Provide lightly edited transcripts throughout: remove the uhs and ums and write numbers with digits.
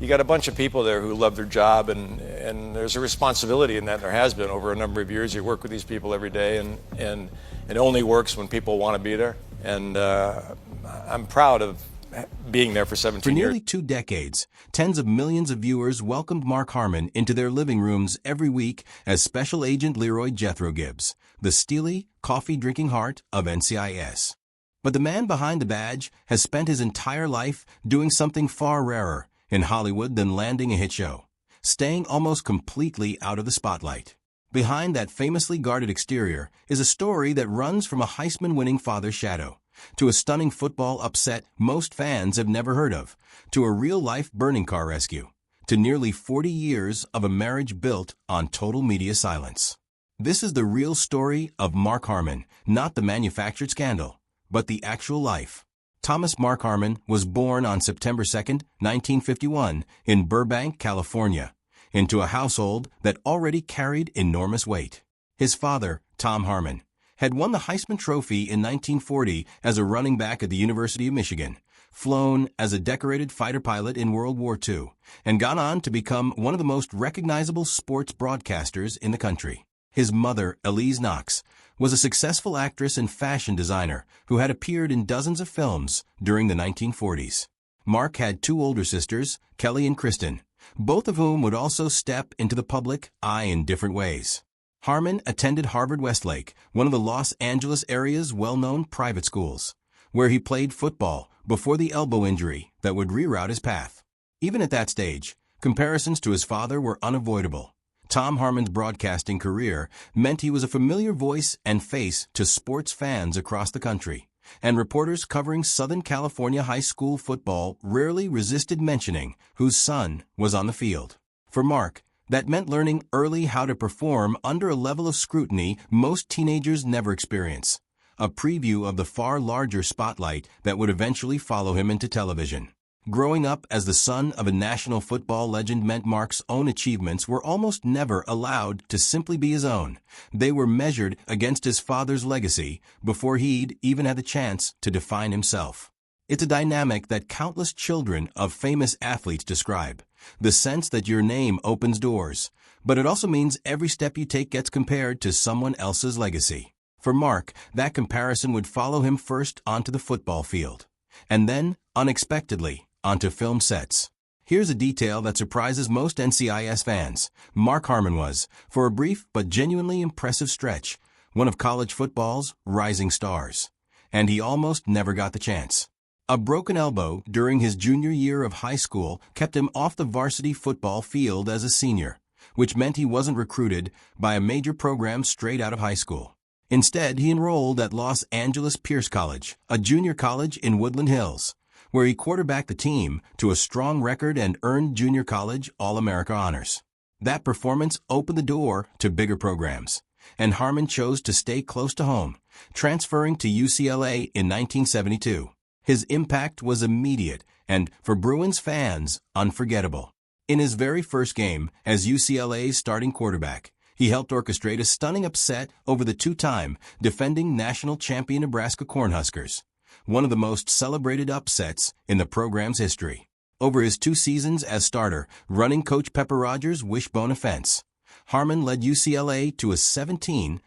you got a bunch of people there who love their job, and there's a responsibility in that. There has been over a number of years. You work with these people every day, and it only works when people want to be there. And I'm proud of being there for 17 years. For nearly 2 decades, tens of millions of viewers welcomed Mark Harmon into their living rooms every week as Special Agent Leroy Jethro Gibbs, the steely, coffee-drinking heart of NCIS. But the man behind the badge has spent his entire life doing something far rarer in Hollywood than landing a hit show, staying almost completely out of the spotlight. Behind that famously guarded exterior is a story that runs from a Heisman-winning father's shadow, to a stunning football upset most fans have never heard of, to a real-life burning car rescue, to nearly 40 years of a marriage built on total media silence. This is the real story of Mark Harmon, not the manufactured scandal, but the actual life. Thomas Mark Harmon was born on September 2, 1951, in Burbank, California, into a household that already carried enormous weight. His father, Tom Harmon, had won the Heisman Trophy in 1940 as a running back at the University of Michigan, flown as a decorated fighter pilot in World War II, and gone on to become one of the most recognizable sports broadcasters in the country. His mother, Elise Knox, was a successful actress and fashion designer who had appeared in dozens of films during the 1940s. Mark had 2 older sisters, Kelly and Kristen, both of whom would also step into the public eye in different ways. Harmon attended Harvard-Westlake, one of the Los Angeles area's well-known private schools, where he played football before the elbow injury that would reroute his path. Even at that stage, comparisons to his father were unavoidable. Tom Harmon's broadcasting career meant he was a familiar voice and face to sports fans across the country, and reporters covering Southern California high school football rarely resisted mentioning whose son was on the field. For Mark, that meant learning early how to perform under a level of scrutiny most teenagers never experience, a preview of the far larger spotlight that would eventually follow him into television. Growing up as the son of a national football legend meant Mark's own achievements were almost never allowed to simply be his own. They were measured against his father's legacy before he'd even had the chance to define himself. It's a dynamic that countless children of famous athletes describe, the sense that your name opens doors, but it also means every step you take gets compared to someone else's legacy. For Mark, that comparison would follow him first onto the football field, and then, unexpectedly, onto film sets. Here's a detail that surprises most NCIS fans. Mark Harmon was, for a brief but genuinely impressive stretch, one of college football's rising stars, and he almost never got the chance. A broken elbow during his junior year of high school kept him off the varsity football field as a senior, which meant he wasn't recruited by a major program straight out of high school. Instead, he enrolled at Los Angeles Pierce College, a junior college in Woodland Hills, where he quarterbacked the team to a strong record and earned junior college All-America honors. That performance opened the door to bigger programs, and Harmon chose to stay close to home, transferring to UCLA in 1972. His impact was immediate and, for Bruins fans, unforgettable. In his very first game as UCLA's starting quarterback, he helped orchestrate a stunning upset over the 2-time defending national champion Nebraska Cornhuskers, one of the most celebrated upsets in the program's history. Over his 2 seasons as starter, running coach Pepper Rogers' wishbone offense, Harmon led UCLA to a 17-5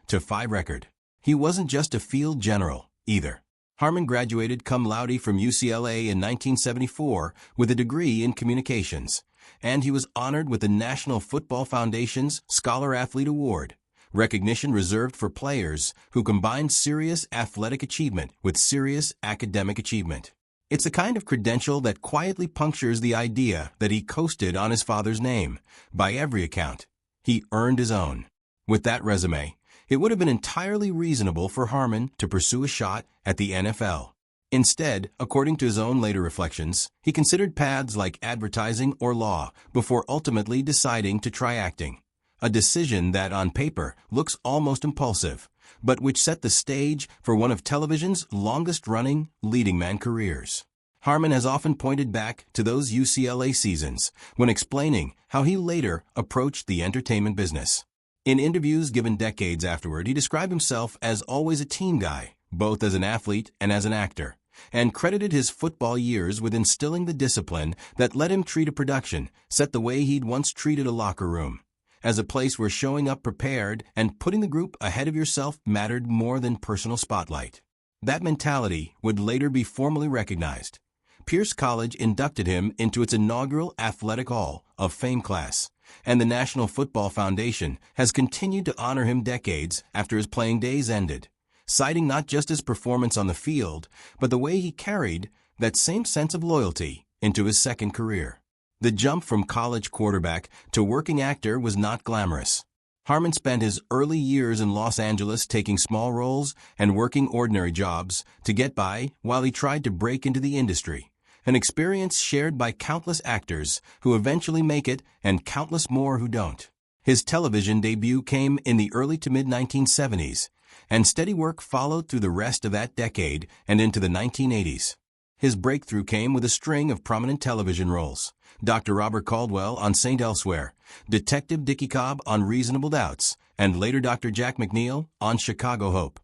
record. He wasn't just a field general, either. Harmon graduated cum laude from UCLA in 1974 with a degree in communications, and he was honored with the National Football Foundation's Scholar Athlete Award, recognition reserved for players who combine serious athletic achievement with serious academic achievement. It's the kind of credential that quietly punctures the idea that he coasted on his father's name. By every account, he earned his own. With that resume, it would have been entirely reasonable for Harmon to pursue a shot at the NFL. Instead, according to his own later reflections, he considered paths like advertising or law before ultimately deciding to try acting, a decision that on paper looks almost impulsive, but which set the stage for one of television's longest-running leading man careers. Harmon has often pointed back to those UCLA seasons when explaining how he later approached the entertainment business. In interviews given decades afterward, he described himself as always a team guy, both as an athlete and as an actor, and credited his football years with instilling the discipline that let him treat a production set the way he'd once treated a locker room, as a place where showing up prepared and putting the group ahead of yourself mattered more than personal spotlight. That mentality would later be formally recognized. Pierce College inducted him into its inaugural Athletic Hall of Fame class, and the National Football Foundation has continued to honor him decades after his playing days ended, citing not just his performance on the field, but the way he carried that same sense of loyalty into his second career. The jump from college quarterback to working actor was not glamorous. Harmon spent his early years in Los Angeles taking small roles and working ordinary jobs to get by while he tried to break into the industry, an experience shared by countless actors who eventually make it and countless more who don't. His television debut came in the early to mid-1970s, and steady work followed through the rest of that decade and into the 1980s. His breakthrough came with a string of prominent television roles: Dr. Robert Caldwell on St. Elsewhere, Detective Dickie Cobb on Reasonable Doubts, and later Dr. Jack McNeil on Chicago Hope.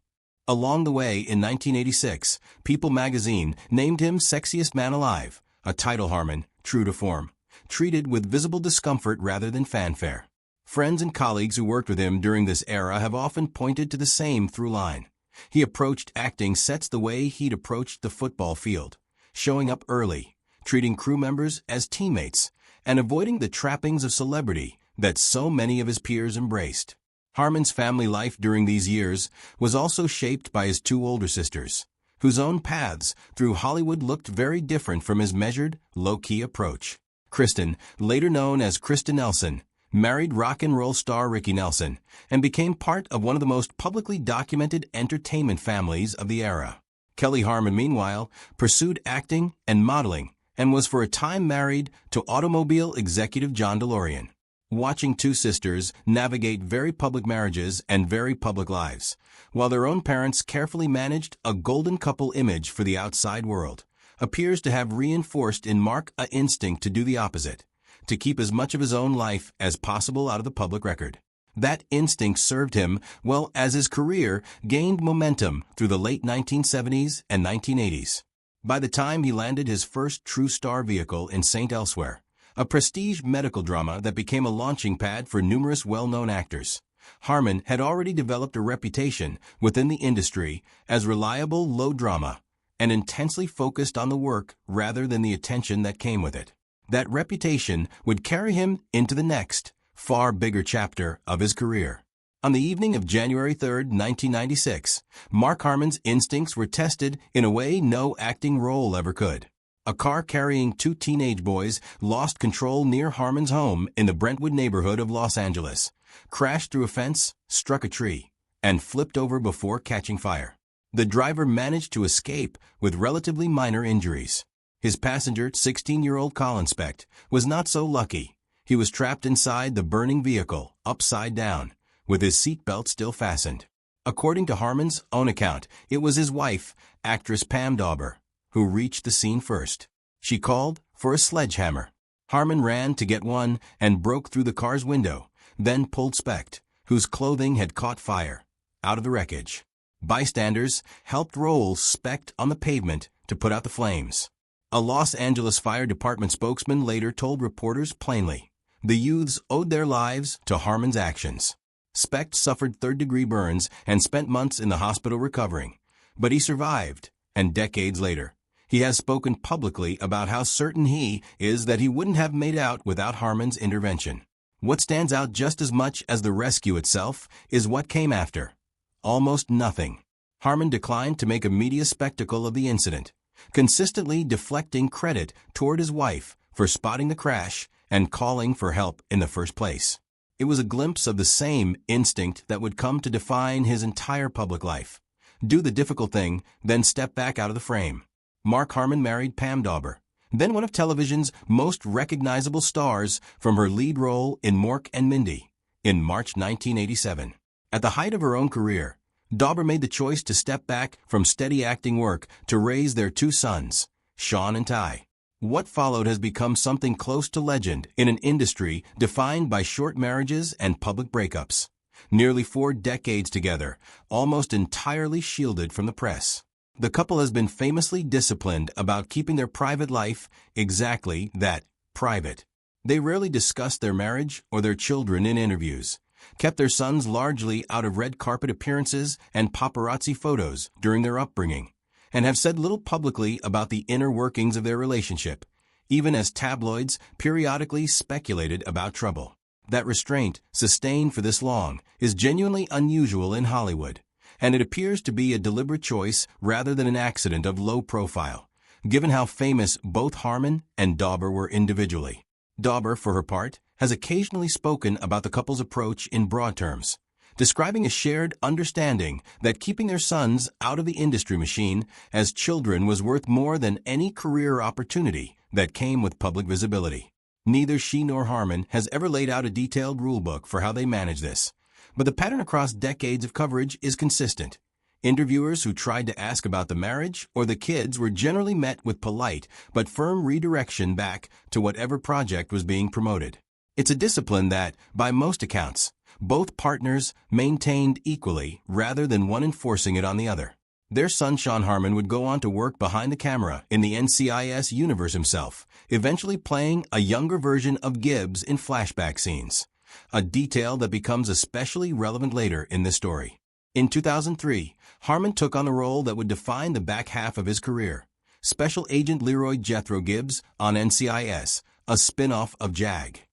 Along the way, in 1986, People magazine named him Sexiest Man Alive, a title Harmon, true to form, treated with visible discomfort rather than fanfare. Friends and colleagues who worked with him during this era have often pointed to the same through line. He approached acting sets the way he'd approached the football field, showing up early, treating crew members as teammates, and avoiding the trappings of celebrity that so many of his peers embraced. Harmon's family life during these years was also shaped by his two older sisters, whose own paths through Hollywood looked very different from his measured, low-key approach. Kristen, later known as Kristen Nelson, married rock and roll star Ricky Nelson and became part of one of the most publicly documented entertainment families of the era. Kelly Harmon, meanwhile, pursued acting and modeling and was for a time married to automobile executive John DeLorean. Watching two sisters navigate very public marriages and very public lives, while their own parents carefully managed a golden couple image for the outside world, appears to have reinforced in Mark an instinct to do the opposite, to keep as much of his own life as possible out of the public record. That instinct served him well as his career gained momentum through the late 1970s and 1980s. By the time he landed his first true star vehicle in St. Elsewhere, a prestige medical drama that became a launching pad for numerous well-known actors, Harmon had already developed a reputation within the industry as reliable low drama and intensely focused on the work rather than the attention that came with it. That reputation would carry him into the next, far bigger chapter of his career. On the evening of January 3, 1996, Mark Harmon's instincts were tested in a way no acting role ever could. A car carrying two teenage boys lost control near Harmon's home in the Brentwood neighborhood of Los Angeles, crashed through a fence, struck a tree, and flipped over before catching fire. The driver managed to escape with relatively minor injuries. His passenger, 16-year-old Colin Specht, was not so lucky. He was trapped inside the burning vehicle, upside down, with his seatbelt still fastened. According to Harmon's own account, it was his wife, actress Pam Dauber, who reached the scene first. She called for a sledgehammer. Harmon ran to get one and broke through the car's window, then pulled Specht, whose clothing had caught fire, out of the wreckage. Bystanders helped roll Specht on the pavement to put out the flames. A Los Angeles Fire Department spokesman later told reporters plainly, the youths owed their lives to Harmon's actions. Specht suffered third-degree burns and spent months in the hospital recovering, but he survived, and decades later, he has spoken publicly about how certain he is that he wouldn't have made out without Harmon's intervention. What stands out just as much as the rescue itself is what came after. Almost nothing. Harmon declined to make a media spectacle of the incident, consistently deflecting credit toward his wife for spotting the crash and calling for help in the first place. It was a glimpse of the same instinct that would come to define his entire public life. Do the difficult thing, then step back out of the frame. Mark Harmon married Pam Dauber, then one of television's most recognizable stars from her lead role in Mork and Mindy, in March 1987. At the height of her own career, Dauber made the choice to step back from steady acting work to raise their two sons, Sean and Ty. What followed has become something close to legend in an industry defined by short marriages and public breakups. Nearly 4 decades together, almost entirely shielded from the press. The couple has been famously disciplined about keeping their private life exactly that, private. They rarely discussed their marriage or their children in interviews, kept their sons largely out of red carpet appearances and paparazzi photos during their upbringing, and have said little publicly about the inner workings of their relationship, even as tabloids periodically speculated about trouble. That restraint, sustained for this long, is genuinely unusual in Hollywood, and it appears to be a deliberate choice rather than an accident of low profile, given how famous both Harmon and Dauber were individually. Dauber, for her part, has occasionally spoken about the couple's approach in broad terms, describing a shared understanding that keeping their sons out of the industry machine as children was worth more than any career opportunity that came with public visibility. Neither she nor Harmon has ever laid out a detailed rulebook for how they manage this, but the pattern across decades of coverage is consistent. Interviewers who tried to ask about the marriage or the kids were generally met with polite but firm redirection back to whatever project was being promoted. It's a discipline that, by most accounts, both partners maintained equally rather than one enforcing it on the other. Their son Sean Harmon would go on to work behind the camera in the NCIS universe himself, eventually playing a younger version of Gibbs in flashback scenes, a detail that becomes especially relevant later in this story. In 2003, Harmon took on the role that would define the back half of his career, Special Agent Leroy Jethro Gibbs on NCIS, a spin-off of JAG.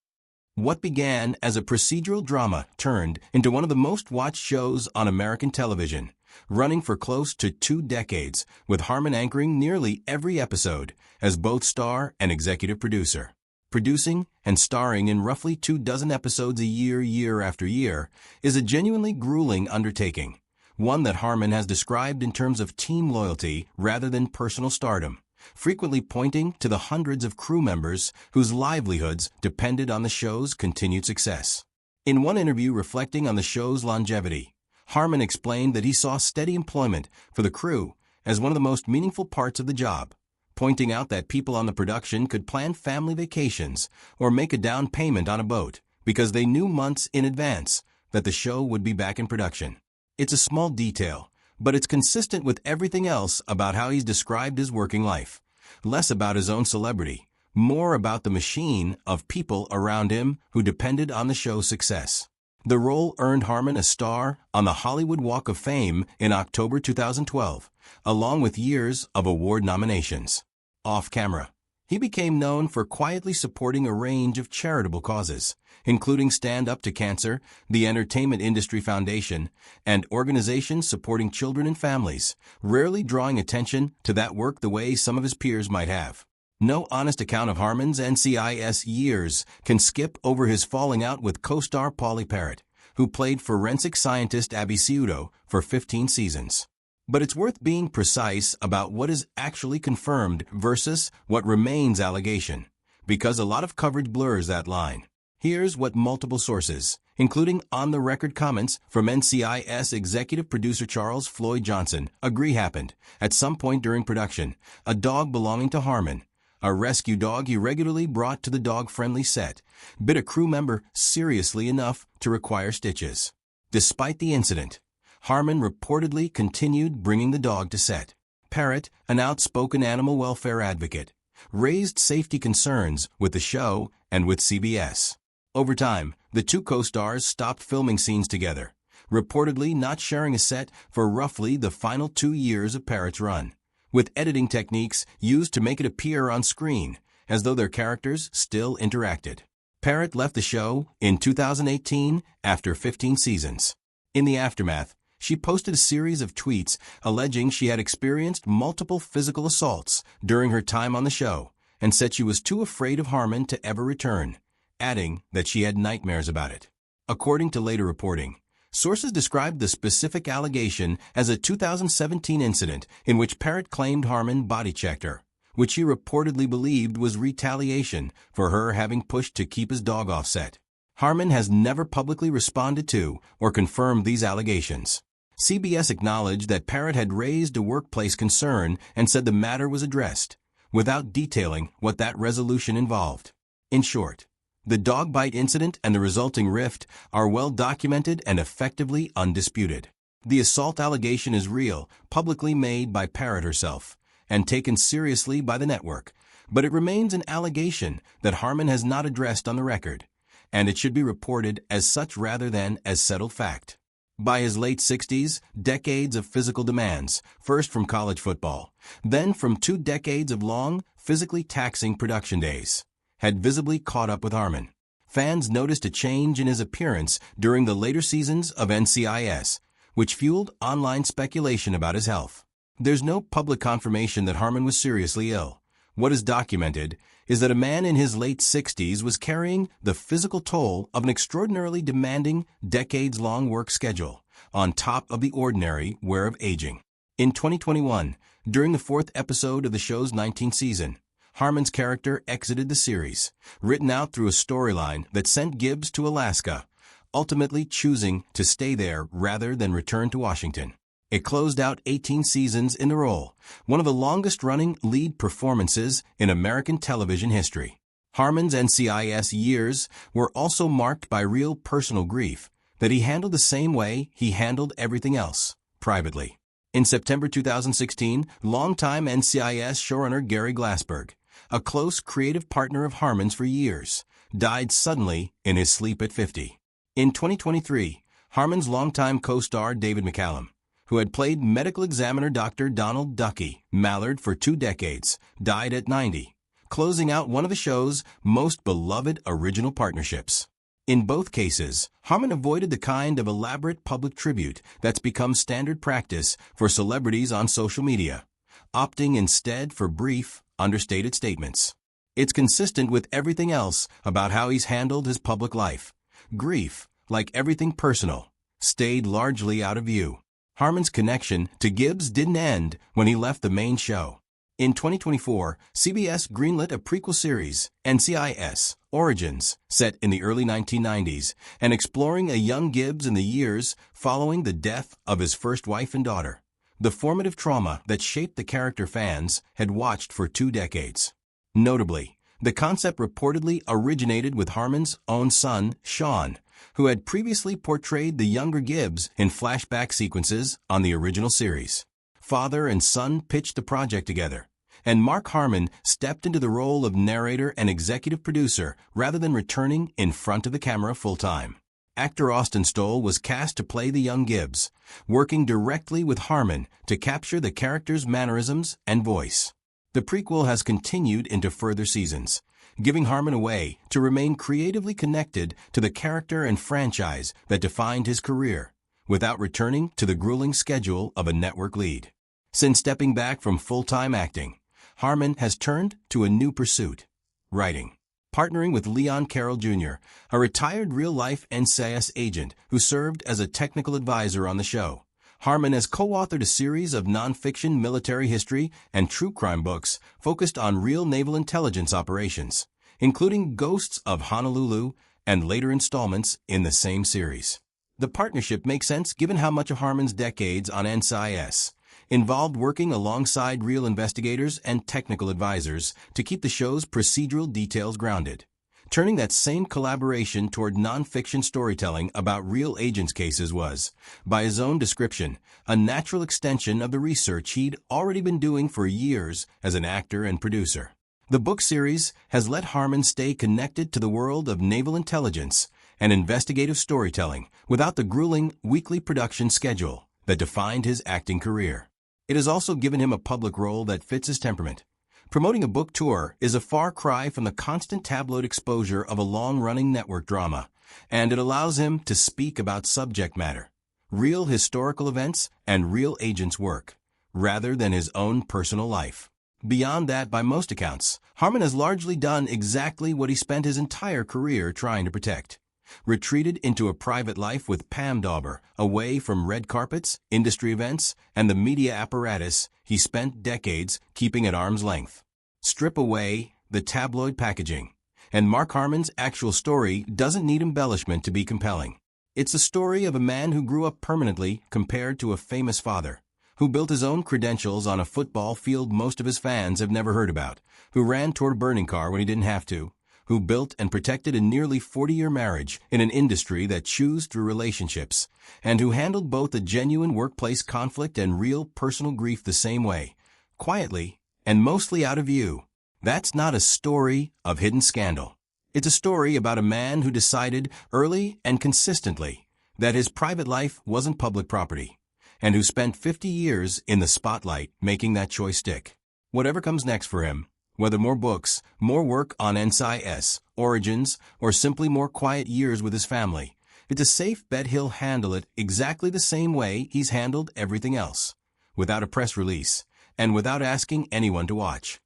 What began as a procedural drama turned into one of the most watched shows on American television, running for close to 2 decades, with Harmon anchoring nearly every episode as both star and executive producer. Producing and starring in roughly 24 episodes a year after year, is a genuinely grueling undertaking, one that Harmon has described in terms of team loyalty rather than personal stardom, frequently pointing to the hundreds of crew members whose livelihoods depended on the show's continued success. In one interview reflecting on the show's longevity, Harmon explained that he saw steady employment for the crew as one of the most meaningful parts of the job, pointing out that people on the production could plan family vacations or make a down payment on a boat because they knew months in advance that the show would be back in production. It's a small detail, but it's consistent with everything else about how he's described his working life. Less about his own celebrity, more about the machine of people around him who depended on the show's success. The role earned Harmon a star on the Hollywood Walk of Fame in October 2012, along with years of award nominations. Off-camera, he became known for quietly supporting a range of charitable causes, including Stand Up to Cancer, the Entertainment Industry Foundation, and organizations supporting children and families, rarely drawing attention to that work the way some of his peers might have. No honest account of Harmon's NCIS years can skip over his falling out with co-star Paulie Parrott, who played forensic scientist Abby Ciuto for 15 seasons. But it's worth being precise about what is actually confirmed versus what remains allegation, because a lot of coverage blurs that line. Here's what multiple sources, including on-the-record comments from NCIS executive producer Charles Floyd Johnson, agree happened. At some point during production, a dog belonging to Harmon, a rescue dog he regularly brought to the dog-friendly set, bit a crew member seriously enough to require stitches. Despite the incident, Harmon reportedly continued bringing the dog to set. Parrott, an outspoken animal welfare advocate, raised safety concerns with the show and with CBS. Over time, the two co-stars stopped filming scenes together, reportedly not sharing a set for roughly the final 2 years of Parrott's run, with editing techniques used to make it appear on screen as though their characters still interacted. Parrott left the show in 2018 after 15 seasons. In the aftermath, she posted a series of tweets alleging she had experienced multiple physical assaults during her time on the show and said she was too afraid of Harmon to ever return, adding that she had nightmares about it. According to later reporting, sources described the specific allegation as a 2017 incident in which Parrott claimed Harmon body-checked her, which she reportedly believed was retaliation for her having pushed to keep his dog off set. Harmon has never publicly responded to or confirmed these allegations. CBS acknowledged that Parrott had raised a workplace concern and said the matter was addressed, without detailing what that resolution involved. In short, the dog bite incident and the resulting rift are well documented and effectively undisputed. The assault allegation is real, publicly made by Parrott herself, and taken seriously by the network, but it remains an allegation that Harmon has not addressed on the record, and it should be reported as such rather than as settled fact. By his late 60s, decades of physical demands, first from college football, then from 2 decades of long, physically taxing production days, had visibly caught up with Harmon. Fans noticed a change in his appearance during the later seasons of NCIS, which fueled online speculation about his health. There's no public confirmation that Harmon was seriously ill. What is documented is that a man in his late 60s was carrying the physical toll of an extraordinarily demanding, decades-long work schedule, on top of the ordinary wear of aging. In 2021, during the 4th episode of the show's 19th season, Harmon's character exited the series, written out through a storyline that sent Gibbs to Alaska, ultimately choosing to stay there rather than return to Washington. It closed out 18 seasons in the role, one of the longest-running lead performances in American television history. Harmon's NCIS years were also marked by real personal grief that he handled the same way he handled everything else, privately. In September 2016, longtime NCIS showrunner Gary Glassberg, a close creative partner of Harmon's for years, died suddenly in his sleep at 50. In 2023, Harmon's longtime co-star David McCallum, who had played medical examiner Dr. Donald Ducky Mallard for 2 decades, died at 90, closing out one of the show's most beloved original partnerships. In both cases, Harmon avoided the kind of elaborate public tribute that's become standard practice for celebrities on social media, opting instead for brief, understated statements. It's consistent with everything else about how he's handled his public life. Grief, like everything personal, stayed largely out of view. Harmon's connection to Gibbs didn't end when he left the main show. In 2024, CBS greenlit a prequel series, NCIS Origins, set in the early 1990s and exploring a young Gibbs in the years following the death of his first wife and daughter, the formative trauma that shaped the character fans had watched for 2 decades. Notably, the concept reportedly originated with Harmon's own son, Sean, who had previously portrayed the younger Gibbs in flashback sequences on the original series. Father and son pitched the project together, and Mark Harmon stepped into the role of narrator and executive producer rather than returning in front of the camera full-time. Actor Austin Stoll was cast to play the young Gibbs, working directly with Harmon to capture the character's mannerisms and voice. The prequel has continued into further seasons, giving Harmon a way to remain creatively connected to the character and franchise that defined his career, without returning to the grueling schedule of a network lead. Since stepping back from full-time acting, Harmon has turned to a new pursuit, writing, partnering with Leon Carroll Jr., a retired real-life NCIS agent who served as a technical advisor on the show. Harmon has co-authored a series of nonfiction military history and true crime books focused on real naval intelligence operations, including Ghosts of Honolulu and later installments in the same series. The partnership makes sense given how much of Harmon's decades on NCIS involved working alongside real investigators and technical advisors to keep the show's procedural details grounded. Turning that same collaboration toward nonfiction storytelling about real agents' cases was, by his own description, a natural extension of the research he'd already been doing for years as an actor and producer. The book series has let Harmon stay connected to the world of naval intelligence and investigative storytelling without the grueling weekly production schedule that defined his acting career. It has also given him a public role that fits his temperament. Promoting a book tour is a far cry from the constant tabloid exposure of a long-running network drama, and it allows him to speak about subject matter, real historical events, and real agents' work, rather than his own personal life. Beyond that, by most accounts, Harmon has largely done exactly what he spent his entire career trying to protect. Retreated into a private life with Pam Dauber, away from red carpets, industry events, and the media apparatus he spent decades keeping at arm's length. Strip away the tabloid packaging, and Mark Harmon's actual story doesn't need embellishment to be compelling. It's a story of a man who grew up permanently compared to a famous father, who built his own credentials on a football field most of his fans have never heard about, who ran toward a burning car when he didn't have to, who built and protected a nearly 40-year marriage in an industry that chews through relationships, and who handled both a genuine workplace conflict and real personal grief the same way, quietly and mostly out of view. That's not a story of hidden scandal. It's a story about a man who decided early and consistently that his private life wasn't public property, and who spent 50 years in the spotlight making that choice stick. Whatever comes next for him, whether more books, more work on NCIS, origins, or simply more quiet years with his family, it's a safe bet he'll handle it exactly the same way he's handled everything else, without a press release, and without asking anyone to watch.